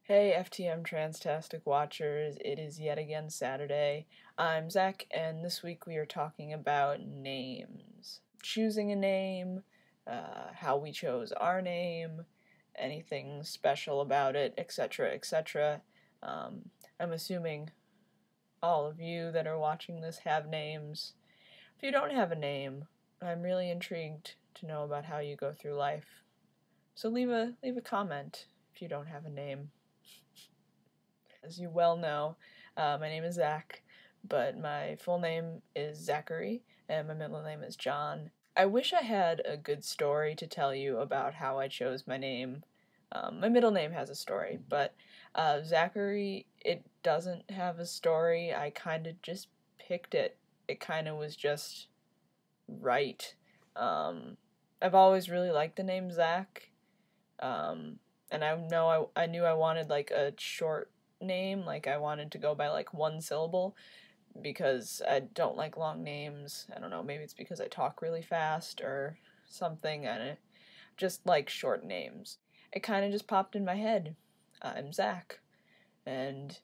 Hey FTM Transtastic Watchers, it is yet again Saturday. I'm Zach, and this week we are talking about names. Choosing a name, how we chose our name, anything special about it, etc., etc. I'm assuming all of you that are watching this have names. If you don't have a name, I'm really intrigued to know about how you go through life. So leave a comment if you don't have a name. As you well know, my name is Zach, but my full name is Zachary, and my middle name is John. I wish I had a good story to tell you about how I chose my name. My middle name has a story, but Zachary, it doesn't have a story. I kind of just picked it. It kind of was just right. I've always really liked the name Zach, and I knew I wanted like a short name, like I wanted to go by like one syllable because I don't like long names. I don't know, maybe it's because I talk really fast or something, and I just like short names. It kind of just popped in my head. I'm Zach, and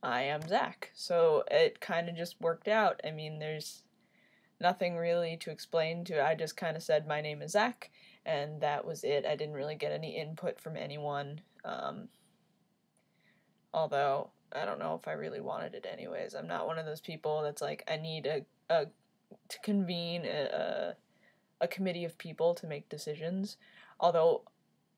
I am Zach, so it kind of just worked out. I mean, there's nothing really to explain to it. I just kind of said my name is Zach, and that was it. I didn't really get any input from anyone. Although, I don't know if I really wanted it anyways. I'm not one of those people that's like, I need to convene a committee of people to make decisions. Although,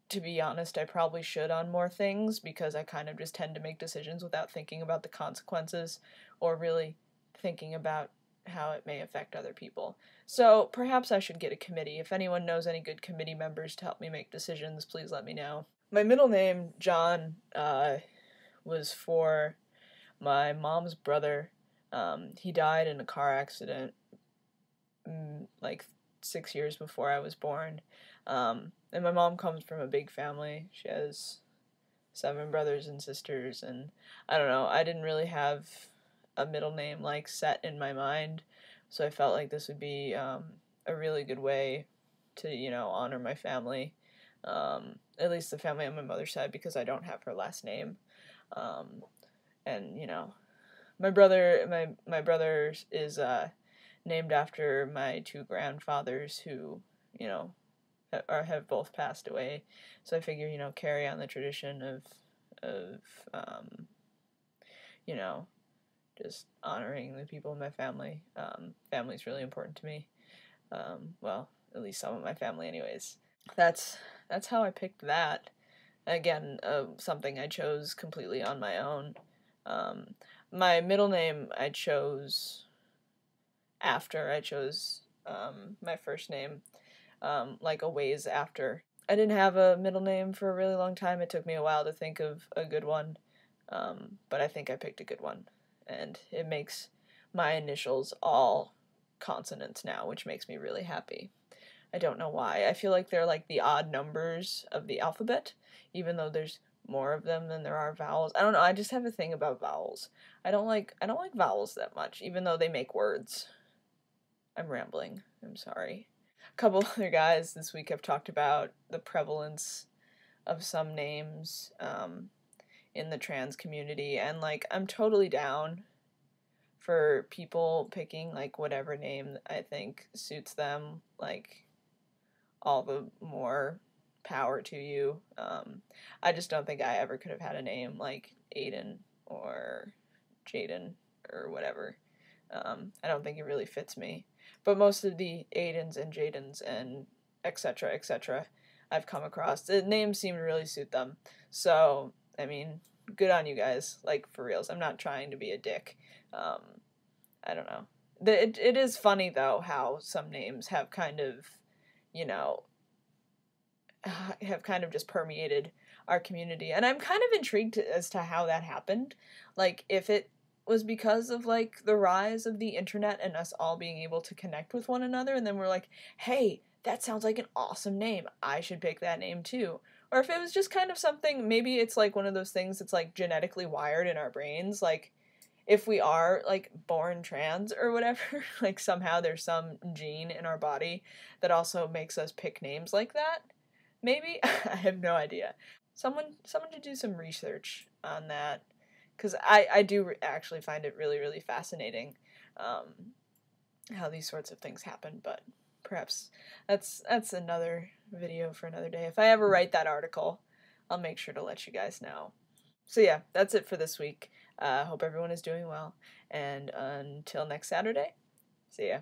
to be honest, I probably should on more things because I kind of just tend to make decisions without thinking about the consequences or really thinking about how it may affect other people. So perhaps I should get a committee. If anyone knows any good committee members to help me make decisions, please let me know. My middle name, John, was for my mom's brother. He died in a car accident like 6 years before I was born. And my mom comes from a big family. She has 7 brothers and sisters, and I don't know, I didn't really have a middle name like set in my mind, so I felt like this would be a really good way to, honor my family, at least the family on my mother's side, because I don't have her last name. And my brother is named after my 2 grandfathers who have both passed away, so I figure carry on the tradition of you know just honoring the people in my family. Family's really important to me. Well, at least some of my family anyways. That's how I picked that. Again, something I chose completely on my own. My middle name I chose after I chose my first name, like a ways after. I didn't have a middle name for a really long time. It took me a while to think of a good one, but I think I picked a good one, and it makes my initials all consonants now, which makes me really happy. I don't know why. I feel like they're like the odd numbers of the alphabet, even though there's more of them than there are vowels. I don't know, I just have a thing about vowels. I don't like vowels that much, even though they make words. I'm rambling. I'm sorry. A couple other guys this week have talked about the prevalence of some names in the trans community, and like I'm totally down for people picking like whatever name I think suits them, like all the more power to you. I just don't think I ever could have had a name like Aiden or Jaden or whatever. I don't think it really fits me. But most of the Aidens and Jadens and etc. etc. I've come across, the names seem to really suit them. So, I mean, good on you guys. Like, for reals. I'm not trying to be a dick. I don't know. It is funny, though, how some names have kind of, have kind of just permeated our community. And I'm kind of intrigued as to how that happened. Like, if it was because of, like, the rise of the internet and us all being able to connect with one another, and then we're like, hey, that sounds like an awesome name. I should pick that name, too. Or if it was just kind of something, maybe it's, like, one of those things that's, like, genetically wired in our brains, like, if we are, like, born trans or whatever, like, somehow there's some gene in our body that also makes us pick names like that. Maybe? I have no idea. someone to do some research on that, because I do actually find it really, really fascinating how these sorts of things happen, but perhaps that's another video for another day. If I ever write that article, I'll make sure to let you guys know. So yeah, that's it for this week. Hope everyone is doing well, and until next Saturday, see ya.